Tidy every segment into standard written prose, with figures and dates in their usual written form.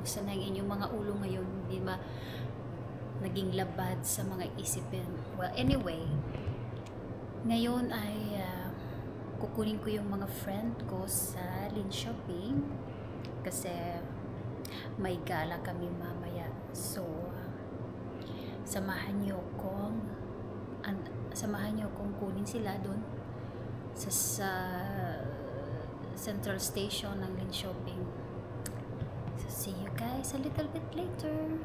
Kumusta na yung inyong mga ulo ngayon? Di ba naging labad sa mga isipin? Well, anyway, ngayon ay kukunin ko yung mga friend ko sa Lin Shopping kasi may gala kami mamaya. So, samahan niyo kong kunin sila doon sa Central Station ng Lin Shopping. So, see you guys a little bit later.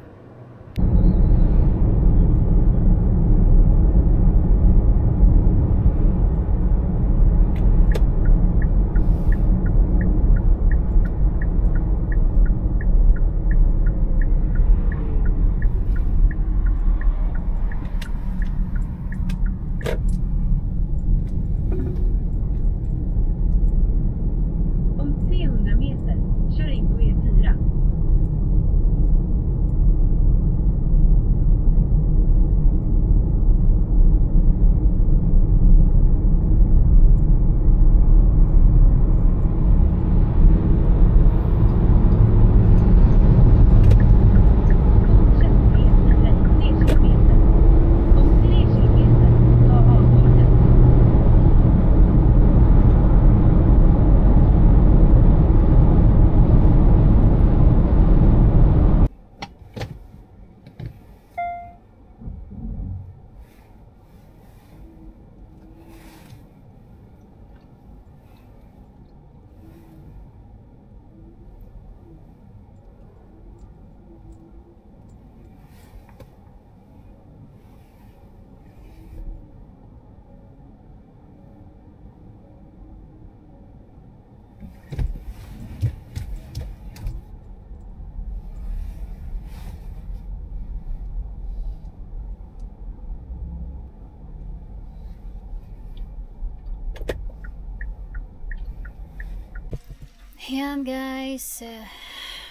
Ayan guys,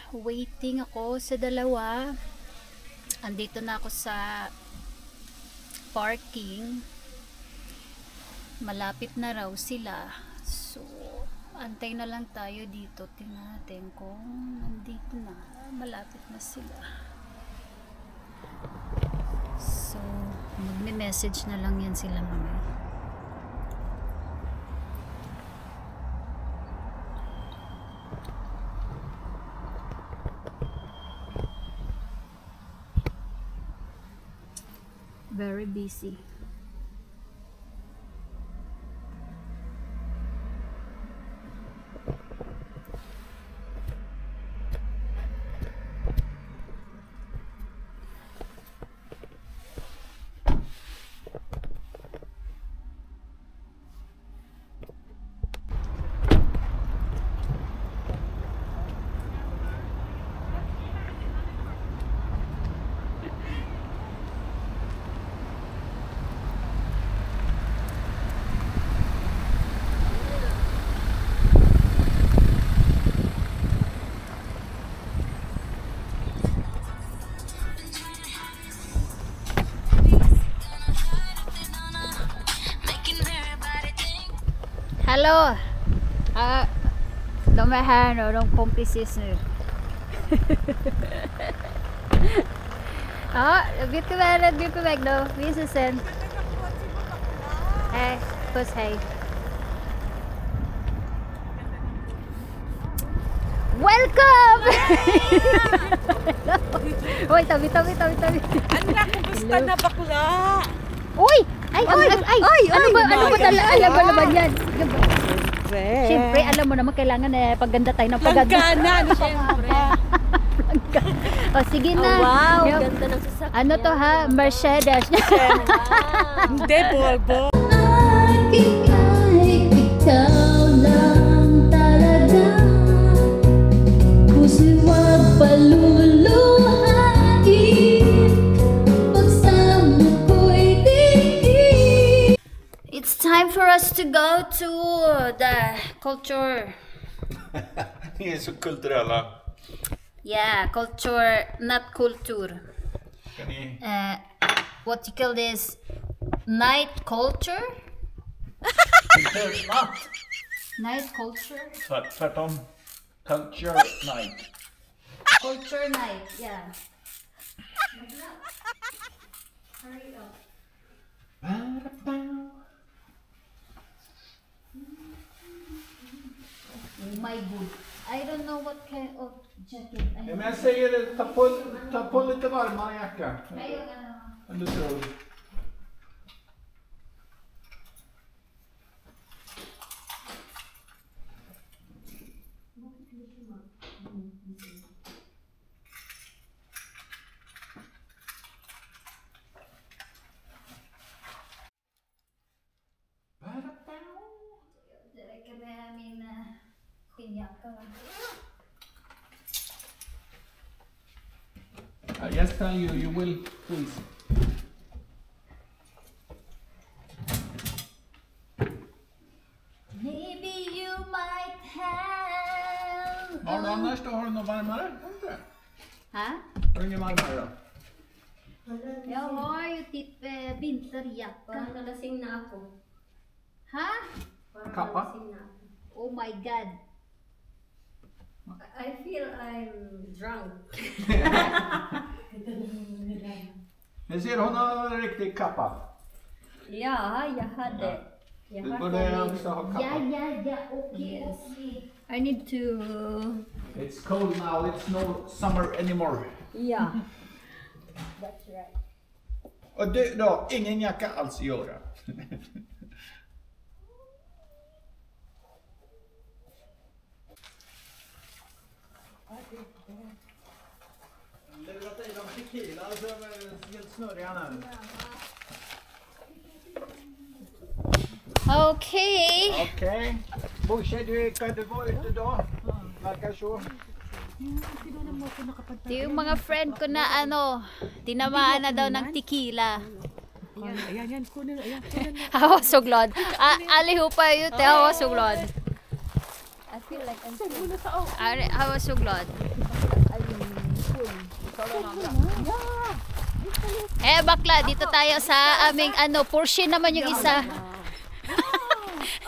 waiting ako sa dalawa. Andito na ako sa parking. Malapit na raw sila. So, antay na lang tayo dito. Tingnan natin kung nandito na. Malapit na sila. So, magme-message na lang yan sila mamaya. Very busy. Hello. De är här nu, de kom precis nu. Ja, vi är på väg då. Vi ses sen. Hej, puss, hej. Welcome! Uy, tabi. Anak, kumusta na bakla? Uy! Ay! Ano ba laban yan? Siyempre, alam mo naman, kailangan pagganda tayo ng pagganda. Langganan, siyempre. O, sige na. Wow, ganda ng sasakyan. Ano to ha? Mercedes. Hindi, Volvo. Ikaw lang talaga. Puso'y wag paluluhain. Pagsama ko'y tingin. It's time for us to go to the culture. Ni är så kulturella. Yeah, culture, not culture. What you call this? Night culture? Kulturnatt. Night culture? Tvärtom. Culture night. Culture night, yeah. Hurry up. Oh my god. I don't know what kind of jacket I Ja, men jag säger det, ta på lite varmare jacka. Ayun, Eller så. Det räcker med min skinnjacka. Yes, tell you will, please. Maybe you might have. Har du annars då? Har du något varmare? Ha? Har du inget varmare då? Jag har ju typ vinterjacka. Nalasing na ako. Ha? Kappa? Nalasing na ako. Oh my god. I feel I'm drunk. Men ser hon har en riktig kappa? Ja, jag hade. Jag Du har borde kommit. också ha kappa. Ja, okej, Yes. okej. I need to... It's cold now, it's no summer anymore. Yeah. That's right. Och du då, ingen jacka alls göra. Lurat i dem tequila så är helt snurriga nu. Okay. Okej. Busche, du var ute då? Verkar så. Ito yung mga friend ko na ano, tinamaan na daw ng tequila. Ayan, kunin. Ayan. Hawasuglod. Alihupa yun, te hawasuglod. I feel like I'm Hawasuglod. Eh bakla, dito tayo sa aming ano, Porsche naman yung isa.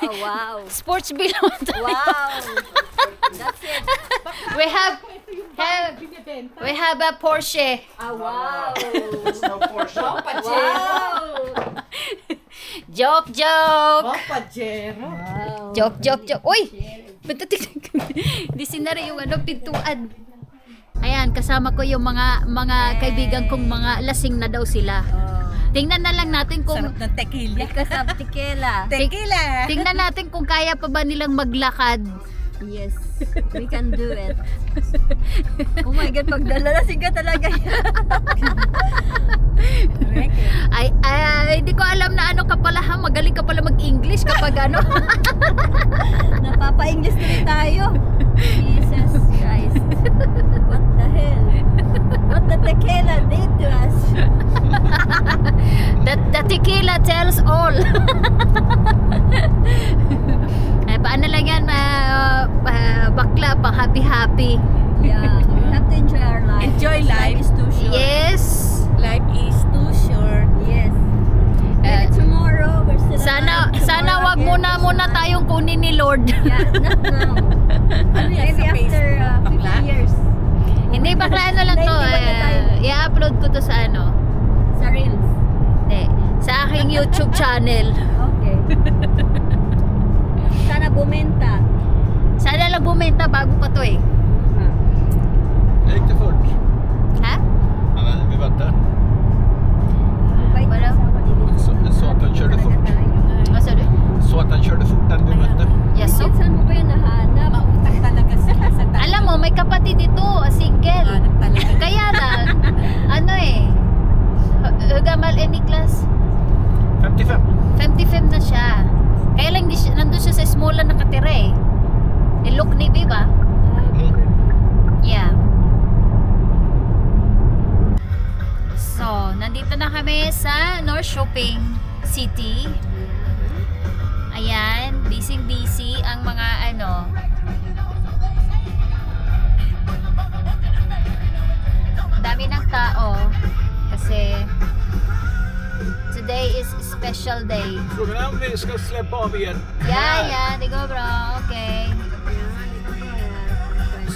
Oh, wow. Sports bilon tayo. Wow. That's it. We have a Porsche. Ah, wow. It's no Porsche. Wow. Joke. Pajero. Wow. Joke. Uy! Di sinara yung ano, pintuan. Ayan, kasama ko yung mga kaibigan kong mga lasing na daw sila. Tingnan na lang natin kung Sarap ng tequila. Because of tequila. tingnan natin kung kaya pa ba nilang maglakad. Yes, we can do it. Oh my God, pagdalalasing ka talaga yan. Ay, hindi ko alam na ano ka pala ha, magaling ka pala mag-English kapag ano. Napapa-English na rin tayo. Jesus Christ. What the hell? What the tequila did to us? The tequila tells all. Paano lang yan, bakla, pang happy. Yeah, we have to enjoy our life. Enjoy Because life. Life is too short. Yes. Life is too short. Yes. Maybe tomorrow we're still alive. Sana wag muna tayong kunin ni Lord. Yeah, not now. Ano yan Maybe sa after Facebook? 50 years. Hindi, bakla ano lang to. 91 na tayo. I-upload ko to sa ano. Sa Reels. Hindi, sa aking YouTube channel. Okay. Sana bumenta. Sana lang bumenta bago pa to eh. Det gick det fort. Ha? Vi var där. Bait Wala. na asawa ni Lisa. Så att han körde fort. Ano sabi? Så att han körde fort den vi mötte. Yes, so. Saan mo ba yun nahanap? Mautang talaga sila sa tao. Alam mo, may kapatid dito, single. Hanap talaga. Kaya lang, ano eh, Gamal and Niklas, 55. 55 na siya. Kaya lang nandun siya sa Smola nakatira eh. Look ni Viva. Yeah. So, nandito na kami sa North Shopping City. Ayan, busy ang mga ano. Dami ng tao kasi today is a special day. Frågan är om vi ska släppa av er Ja, det går bra. Okay.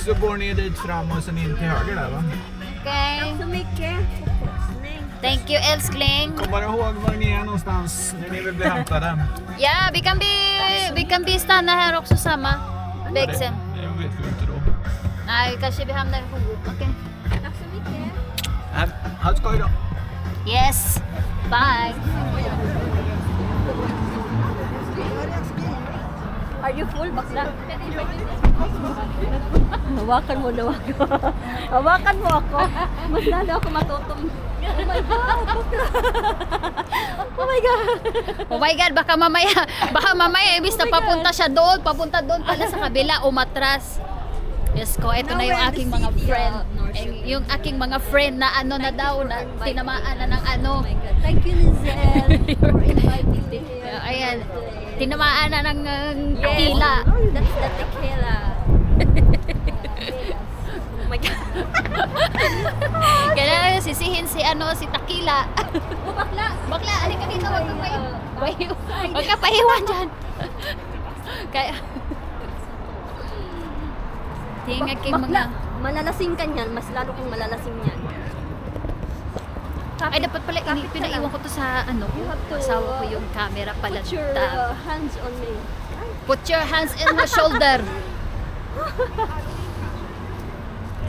så går ni dit fram och sen in till höger där va? Okay. Tack så mycket. Nej. Thank you, älskling. Kom bara ihåg var ni är någonstans när ni vill bli hämtade. Ja, vi kan bli stanna här också samma. Växeln. Det vet vi inte då. Nej, kanske vi hamnar ihop. Okej. Tack så mycket. Ha det skoj då. Yes. Bye. Are you full, bakla? Hawakan mo daw ako. Hawakan mo ako. Mas lalo ako matutom. Oh my God, bakla. Oh my God. Oh my God, baka mamaya, imbis na papunta siya doon, papunta doon pala sa kabila, umatras. Yes ko, ito na yung aking mga friend. Yung aking mga friend na ano na daw, na tinamaan na ng ano. Oh my God. Thank you, Lizelle, for inviting me here. Ayan, tinamaan na ng tequila. That's the tequila. Oh my God. Kailangan sisihin si Takila. Oh, bakla. Bakla, alika dito, wag kang wag ka pahiwan dyan. Kaya, ting aking Bakla, mga... malalasing ka niyan, mas lalo kang malalasing niyan. Ay, dapat pala, pinaiwan ko to sa ano, asawa ko yung camera pala. Put your hands on me. Put your hands in my shoulder.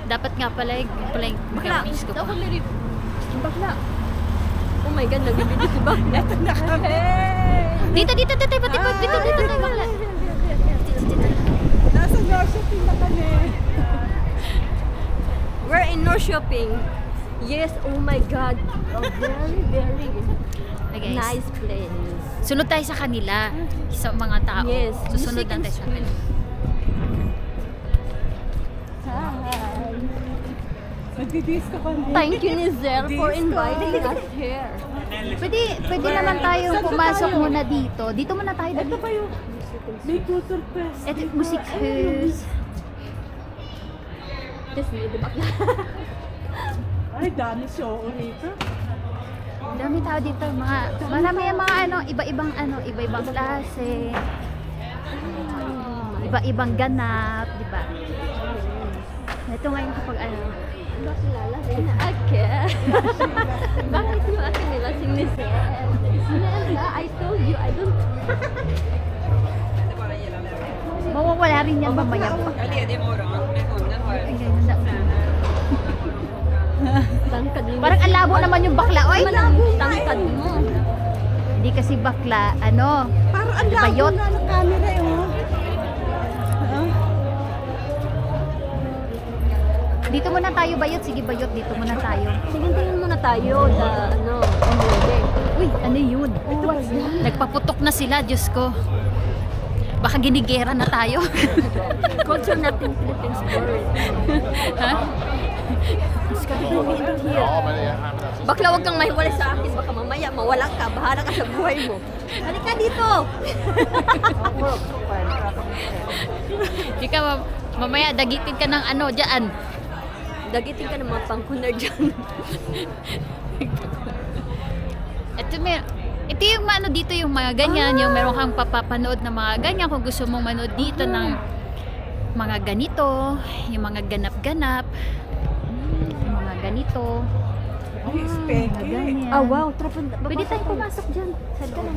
Dapat nga pala yung Bakla, miss ko daw pa. kami rin. Bakla. Oh my God, nagbibidyo si Bakla. Ito na kami. Dito, bakla. Nasa Northshopping na kami. We're in North Shopping. Yes, oh my God. A very, very Hey guys, nice place. sunod tayo sa kanila, sa mga tao. Yes, Susunod music na and tayo sa sweet. kanila. Magdidisco kami. Thank you, Nizel, for inviting us here. Pwede naman tayong pumasok muna dito. Dito muna tayo. Ito pa yung may culture fest. Ito, musikhus. Yes, di Bakla. Ay, dami show rito. Dami tao dito. Marami yung mga iba-ibang klase. Iba-ibang ganap, di ba? Ito ngayon kapag Bakla, lasing na ake. Bakit yung ake nilasing ni Sel? I told you, I don't... mawawala rin yan mamaya pa. Tangkad mo. Parang ang labo naman yung bakla. Oy, Tangkad mo. hindi kasi bakla, Parang ang bayot. labo na ng camera eh. Oh. Dito muna tayo bayot. Sige bayot, dito muna tayo. Sige, tingin muna tayo sa umuli. Uy, ano yun? Oh, what's that? Nagpaputok na sila, Diyos ko. Baka ginigera na tayo. Culture natin Philippines bird. Ha? Bakla, wag kang mahiwalay sa akin. Baka mamaya mawala ka. Bahala ka sa buhay mo. Halika dito! Di ka mamaya dagitin ka ng dyan. Dagitin ka ng mga pangkunar dyan. Ito yung dito yung mga ganyan, yung meron kang papapanood na mga ganyan kung gusto mong manood dito ng mga ganito, yung mga ganap-ganap, yung mga ganito. Ay, speke. Ganyan. Ah, wow. Trapon. Pwede tayong pumasok dyan. Saan ka lang?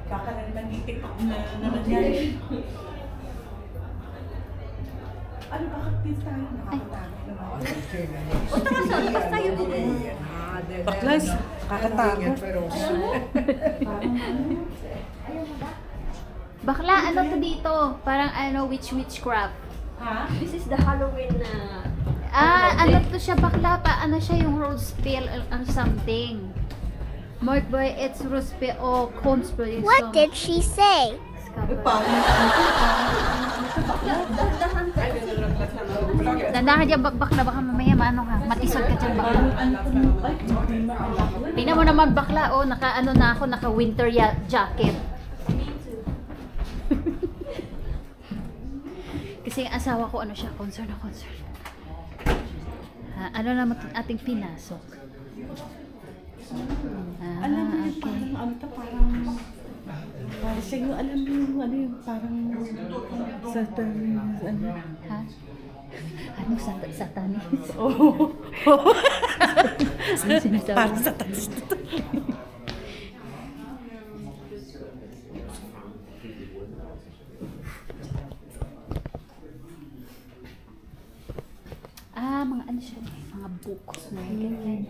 Baka na naman itikok na nangyari. Ano, bakit din tayo nakakatago naman? Labas tayo dito. Baklas, nakakatago. Bakla, ano to dito? Parang witchcraft. Ha? This is the Halloween na... Ano to siya bakla pa? Ano siya yung role spell or something? Marked by its role spell o conspiracy. What did she say? Dandahan dyan bakla, baka mamaya matisod ka dyan bakla. Tingnan mo naman bakla, naka winter jacket. Kasi ang asawa ko siya, concern na concern. Ano naman ating pinasok? Alam mo yun, Okay. parang Siya yung alam mo yung ano yung parang Satanese ano. Ha? Ano satanis? Oo. Ano sinasabi? Parang Satanese. Mga ano siya, mga book. Mga ganyan.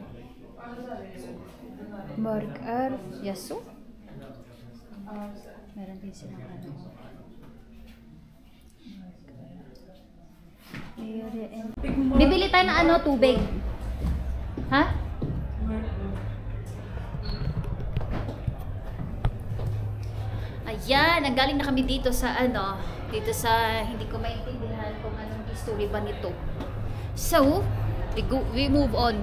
Burger, yaso. Meron din silang ano. Bibili tayo ng ano, tubig. Ha? Ayan, nanggaling na kami dito sa ano, dito sa hindi ko maintindihan kung anong history ba nito. So, we move on.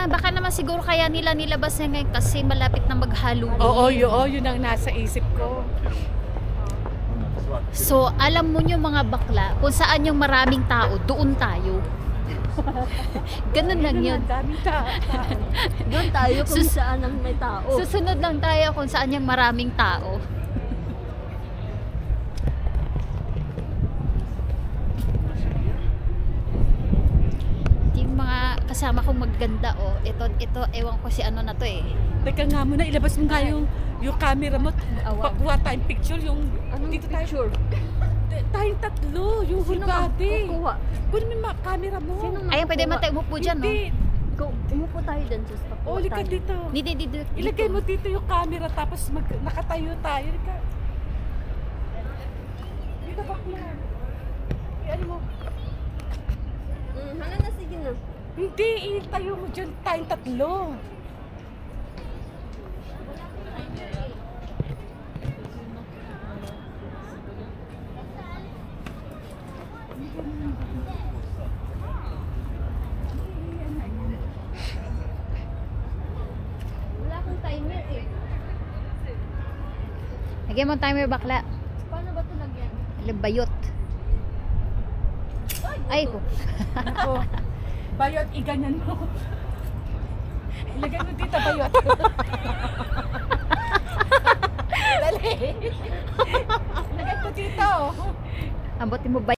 Baka naman siguro kaya nila nilabas na ngayon kasi malapit na mag-Halloween. Oo, yun ang nasa isip ko. So, alam mo nyo mga bakla, kung saan yung maraming tao, doon tayo. Ganun lang yun. Daming tao. Doon tayo kung saan ang may tao. Susunod lang tayo kung saan yung maraming tao. Yung mga kasama kong maganda, oh. Ito, ewan ko si ano na to eh. Teka nga muna, ilabas mo nga yung camera mo. Awan. Pagkuha tayong picture, yung Anong dito picture? tayong tatlo, yung whole Sino nga body. kukuha? Kunin mo yung camera mo. Sino nga Ayun, pwede kukuha? matay umupo dyan, no? Hindi. Umupo tayo dyan, just pakuha Uli ka tayo. dito. Dito. Ilagay mo dito yung camera tapos nakatayo tayo. Dito ba kuya? Ano mo? Hala na, sige na. Hindi, itayo mo dyan tayong tatlo. Wala akong timer eh. Lagyan mo ang timer, bakla. Paano ba ito lagyan? Bayot. Ay, ko. Ako, bayot, iganyan mo. Ilagay mo dito, bayot. Dali. Ilagay mo dito. Ambotin mo ba